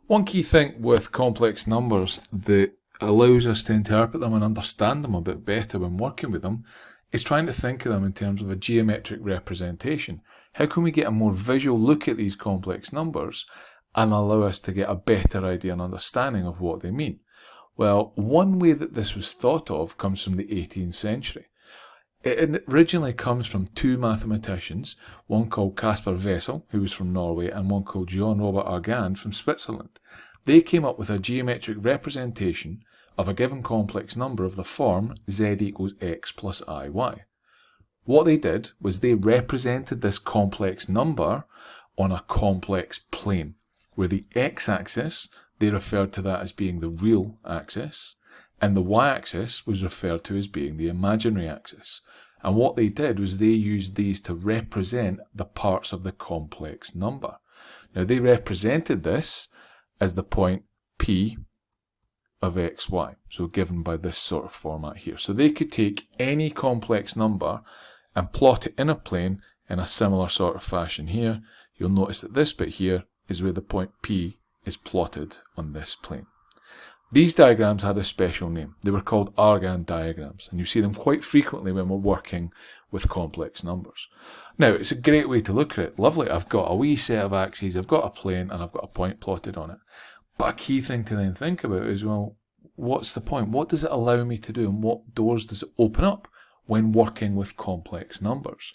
One key thing with complex numbers that allows us to interpret them and understand them a bit better when working with them is trying to think of them in terms of a geometric representation. How can we get a more visual look at these complex numbers and allow us to get a better idea and understanding of what they mean? Well, one way that this was thought of comes from the 18th century. It originally comes from two mathematicians, one called Casper Wessel, who was from Norway, and one called Jean Robert Argand from Switzerland. They came up with a geometric representation of a given complex number of the form z equals x plus iy. What they did was they represented this complex number on a complex plane, where the x-axis, they referred to that as being the real axis, and the y-axis was referred to as being the imaginary axis. And what they did was they used these to represent the parts of the complex number. Now they represented this as the point P of xy, so given by this sort of format here. So they could take any complex number and plot it in a plane in a similar sort of fashion here. You'll notice that this bit here is where the point P is plotted on this plane. These diagrams had a special name. They were called Argand diagrams, and you see them quite frequently when we're working with complex numbers. Now, it's a great way to look at it. Lovely, I've got a wee set of axes, I've got a plane, and I've got a point plotted on it. But a key thing to then think about is, well, what's the point? What does it allow me to do, and what doors does it open up when working with complex numbers?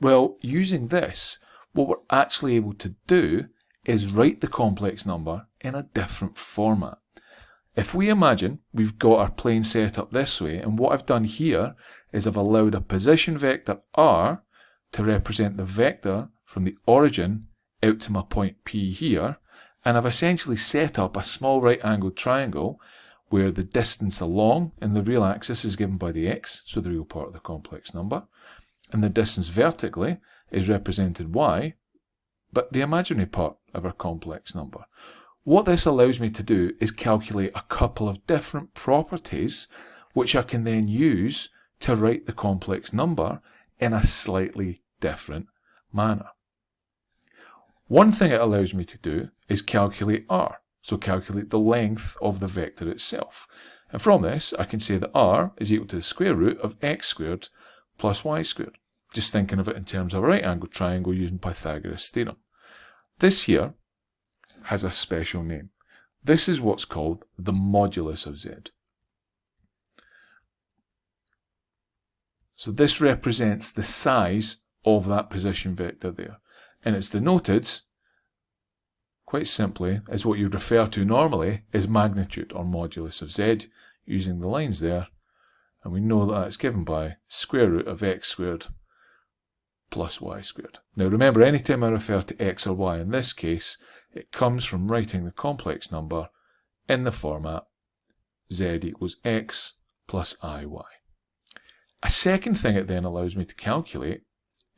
Well, using this, what we're actually able to do is write the complex number in a different format. If we imagine we've got our plane set up this way, and what I've done here is I've allowed a position vector r to represent the vector from the origin out to my point P here, and I've essentially set up a small right-angled triangle where the distance along in the real axis is given by the x, so the real part of the complex number, and the distance vertically is represented y, but the imaginary part of our complex number. What this allows me to do is calculate a couple of different properties which I can then use to write the complex number in a slightly different manner. One thing it allows me to do is calculate r, so calculate the length of the vector itself. And from this I can say that r is equal to the square root of x squared plus y squared. Just thinking of it in terms of a right-angled triangle using Pythagoras' theorem. This here has a special name. This is what's called the modulus of z. So this represents the size of that position vector there, and it's denoted quite simply as what you'd refer to normally as magnitude or modulus of z, using the lines there, and we know that it's given by square root of x squared plus y squared. Now remember, anytime I refer to x or y in this case, it comes from writing the complex number in the format z equals x plus iy. A second thing it then allows me to calculate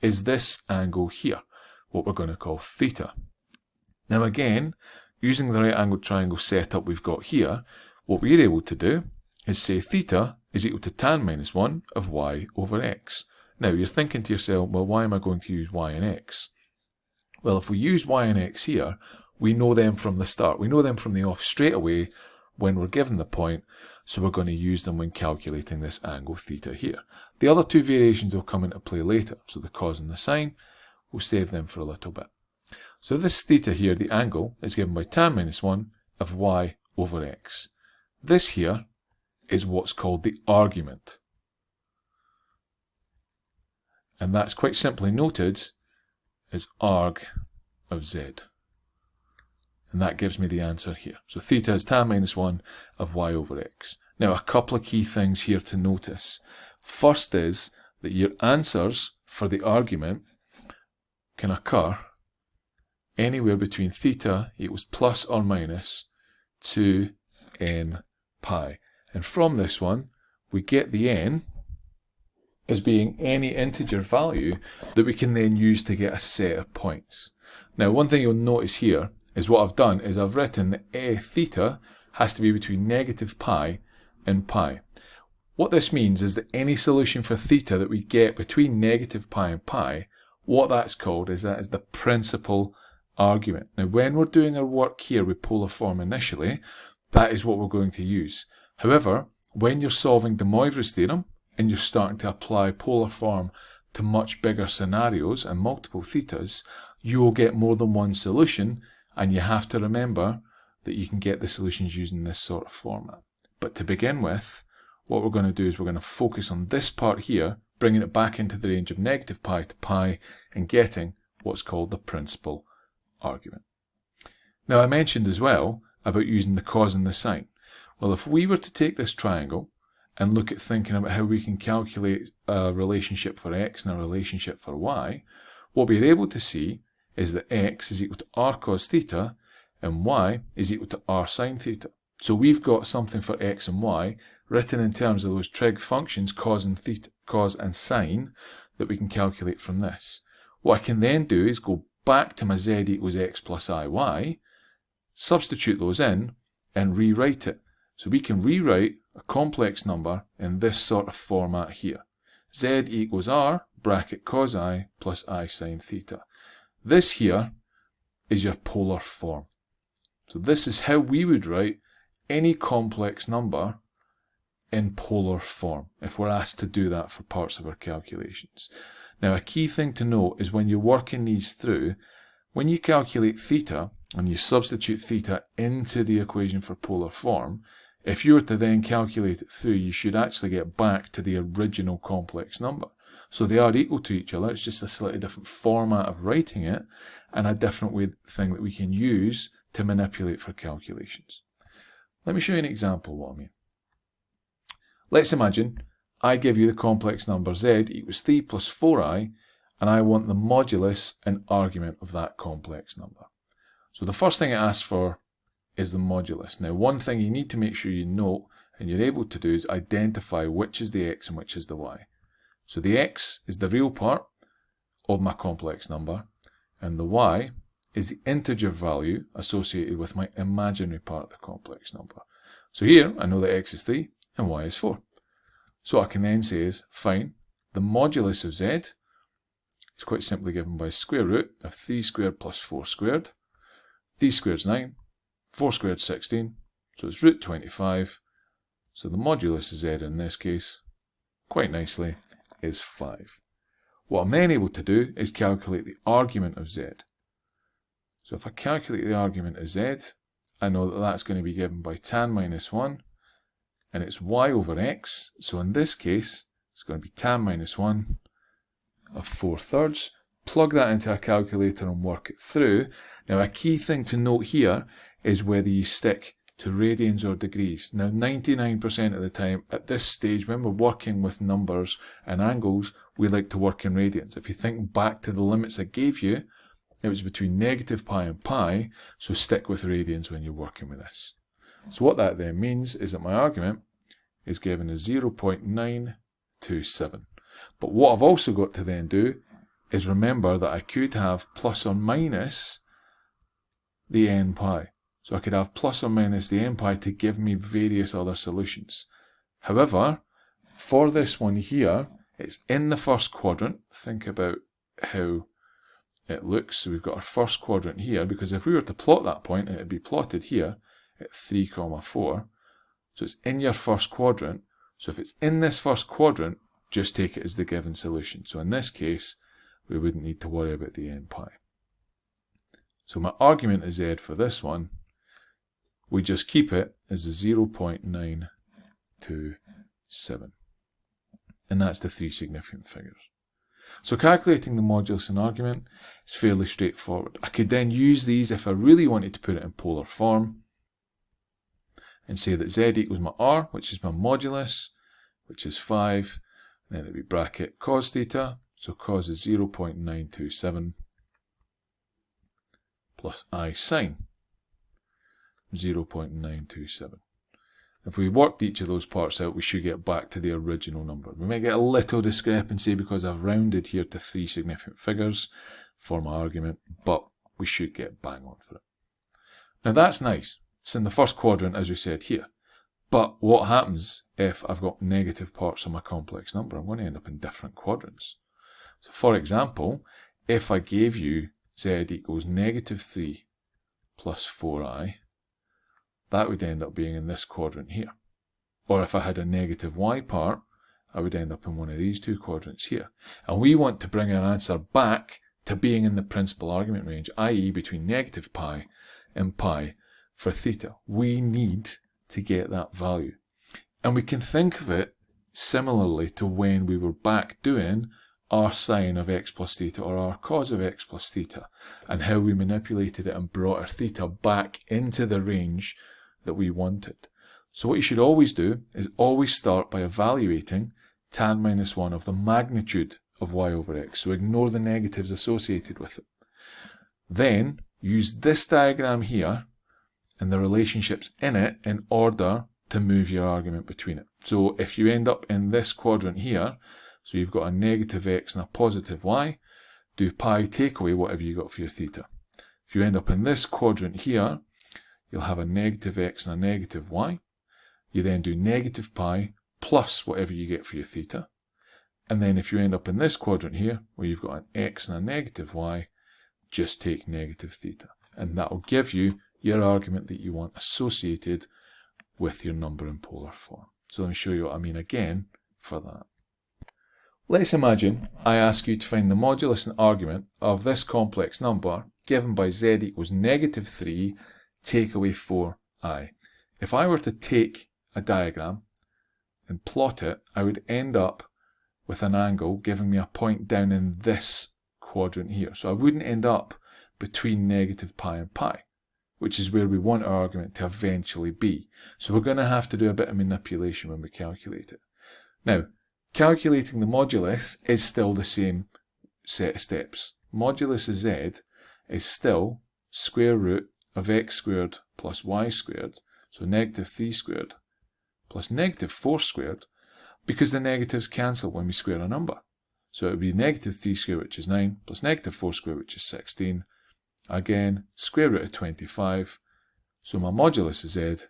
is this angle here, what we're going to call theta. Now again, using the right-angled triangle setup we've got here, what we're able to do is say theta is equal to tan minus 1 of y over x. Now you're thinking to yourself, well, why am I going to use y and x? Well, if we use y and x here, we know them from the start. We know them from the off straight away when we're given the point, so we're going to use them when calculating this angle theta here. The other two variations will come into play later, so the cos and the sine, we'll save them for a little bit. So this theta here, the angle, is given by tan minus 1 of y over x. This here is what's called the argument. And that's quite simply noted as arg of z. And that gives me the answer here. So theta is tan minus 1 of y over x. Now a couple of key things here to notice. First is that your answers for the argument can occur anywhere between theta equals plus or minus 2n pi. And from this one, we get the n as being any integer value that we can then use to get a set of points. Now one thing you'll notice here is what I've done is I've written that theta has to be between negative pi and pi. What this means is that any solution for theta that we get between negative pi and pi, what that's called is that is the principal argument. Now, when we're doing our work here with polar form initially, that is what we're going to use. However, when you're solving de Moivre's theorem and you're starting to apply polar form to much bigger scenarios and multiple thetas, you will get more than one solution, and you have to remember that you can get the solutions using this sort of format. But to begin with, what we're going to do is we're going to focus on this part here, bringing it back into the range of negative pi to pi and getting what's called the principal argument. Now, I mentioned as well about using the cos and the sine. Well, if we were to take this triangle and look at thinking about how we can calculate a relationship for x and a relationship for y, what we're able to see is that x is equal to r cos theta and y is equal to r sine theta. So we've got something for x and y written in terms of those trig functions cos and sine that we can calculate from this. What I can then do is go back to my z equals x plus iy, substitute those in and rewrite it. So we can rewrite a complex number in this sort of format here. Z equals r bracket cos I plus I sine theta. This here is your polar form. So this is how we would write any complex number in polar form if we're asked to do that for parts of our calculations. Now, a key thing to note is when you're working these through, when you calculate theta and you substitute theta into the equation for polar form, if you were to then calculate it through, you should actually get back to the original complex number. So they are equal to each other, it's just a slightly different format of writing it and a different thing that we can use to manipulate for calculations. Let me show you an example of what I mean. Let's imagine I give you the complex number z equals 3 plus 4i, and I want the modulus and argument of that complex number. So the first thing it asks for is the modulus. Now, one thing you need to make sure you note and you're able to do is identify which is the x and which is the y. So the x is the real part of my complex number, and the y is the integer value associated with my imaginary part of the complex number. So here I know that x is 3 and y is 4. So what I can then say is, fine, the modulus of z is quite simply given by square root of 3 squared plus 4 squared. 3 squared is 9, 4 squared is 16, so it's root 25. So the modulus of z in this case, quite nicely, is 5. What I'm then able to do is calculate the argument of z. So if I calculate the argument of z, I know that that's going to be given by tan minus 1, and it's y over x. So in this case, it's going to be tan minus 1 of 4/3. Plug that into a calculator and work it through. Now, a key thing to note here is whether you stick to radians or degrees. Now, 99% of the time at this stage, when we're working with numbers and angles, we like to work in radians. If you think back to the limits I gave you, it was between negative pi and pi, so stick with radians when you're working with this. So what that then means is that my argument is given as 0.927. But what I've also got to then do is remember that I could have plus or minus the n pi. So I could have plus or minus the n pi to give me various other solutions. However, for this one here, it's in the first quadrant. Think about how it looks. So we've got our first quadrant here, because if we were to plot that point, it would be plotted here at 3, 4. So it's in your first quadrant. So if it's in this first quadrant, just take it as the given solution. So in this case, we wouldn't need to worry about the n pi. So my argument of z for this one, we just keep it as the 0.927. And that's the 3 significant figures. So calculating the modulus and argument is fairly straightforward. I could then use these if I really wanted to put it in polar form and say that z equals my r, which is my modulus, which is 5, and then it would be bracket cos theta, so cos is 0.927 plus I sine 0.927. If we worked each of those parts out, we should get back to the original number. We might get a little discrepancy because I've rounded here to 3 significant figures for my argument, but we should get bang on for it. Now that's nice. It's in the first quadrant, as we said here. But what happens if I've got negative parts of my complex number? I'm going to end up in different quadrants. So for example, if I gave you z equals negative 3 plus 4i, that would end up being in this quadrant here. Or if I had a negative y part, I would end up in one of these two quadrants here. And we want to bring our answer back to being in the principal argument range, i.e. between negative pi and pi for theta. We need to get that value. And we can think of it similarly to when we were back doing r sine of x plus theta or r cos of x plus theta, and how we manipulated it and brought our theta back into the range that we wanted. So what you should always do is always start by evaluating tan minus 1 of the magnitude of y over x, so ignore the negatives associated with it. Then use this diagram here and the relationships in it in order to move your argument between it. So if you end up in this quadrant here, so you've got a negative x and a positive y, do pi take away whatever you got for your theta. If you end up in this quadrant here, you'll have a negative x and a negative y. You then do negative pi plus whatever you get for your theta. And then if you end up in this quadrant here, where you've got an x and a negative y, just take negative theta. And that will give you your argument that you want associated with your number in polar form. So let me show you what I mean again for that. Let's imagine I ask you to find the modulus and argument of this complex number given by z equals negative 3 take away 4i. If I were to take a diagram and plot it, I would end up with an angle giving me a point down in this quadrant here. So I wouldn't end up between negative pi and pi, which is where we want our argument to eventually be. So we're going to have to do a bit of manipulation when we calculate it. Now, calculating the modulus is still the same set of steps. Modulus of z is still square root of x squared plus y squared, so negative 3 squared plus negative 4 squared, because the negatives cancel when we square a number. So it would be negative 3 squared, which is 9, plus negative 4 squared, which is 16. Again, square root of 25. So my modulus of z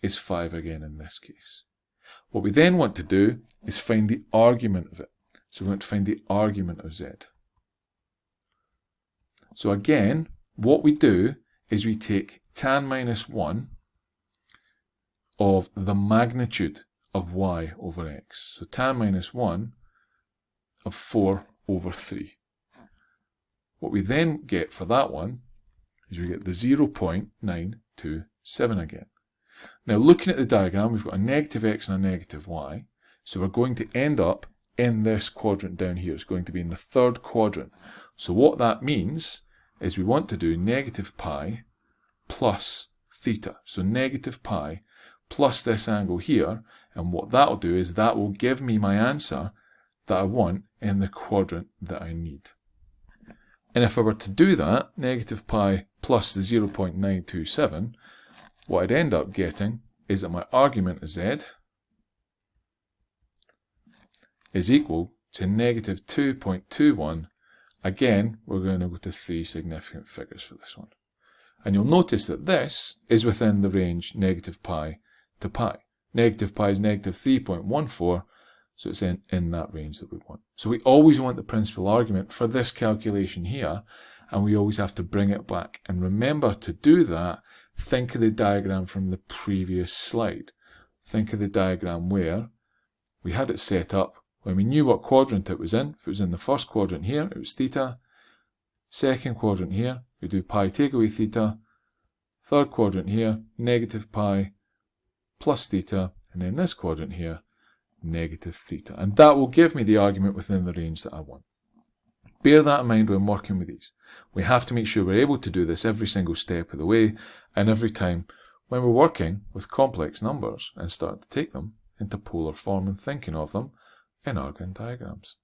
is 5 again in this case. What we then want to do is find the argument of it. So we want to find the argument of z. So again, what we do is we take tan minus 1 of the magnitude of y over x. So tan minus 1 of 4 over 3. What we then get for that one is we get the 0.927 again. Now looking at the diagram, we've got a negative x and a negative y, so we're going to end up in this quadrant down here. It's going to be in the third quadrant. So what that means is we want to do negative pi plus theta. So negative pi plus this angle here, and what that will do is that will give me my answer that I want in the quadrant that I need. And if I were to do that, negative pi plus the 0.927, what I'd end up getting is that my argument of z is equal to negative 2.21. Again, we're going to go to 3 significant figures for this one. And you'll notice that this is within the range negative pi to pi. Negative pi is negative 3.14, so it's in that range that we want. So we always want the principal argument for this calculation here, and we always have to bring it back. And remember, to do that, think of the diagram from the previous slide. Think of the diagram where we had it set up when we knew what quadrant it was in. If it was in the first quadrant here, it was theta. Second quadrant here, we do pi take away theta. Third quadrant here, negative pi plus theta. And then this quadrant here, negative theta. And that will give me the argument within the range that I want. Bear that in mind when working with these. We have to make sure we're able to do this every single step of the way, and every time when we're working with complex numbers and start to take them into polar form and thinking of them in Argand diagrams.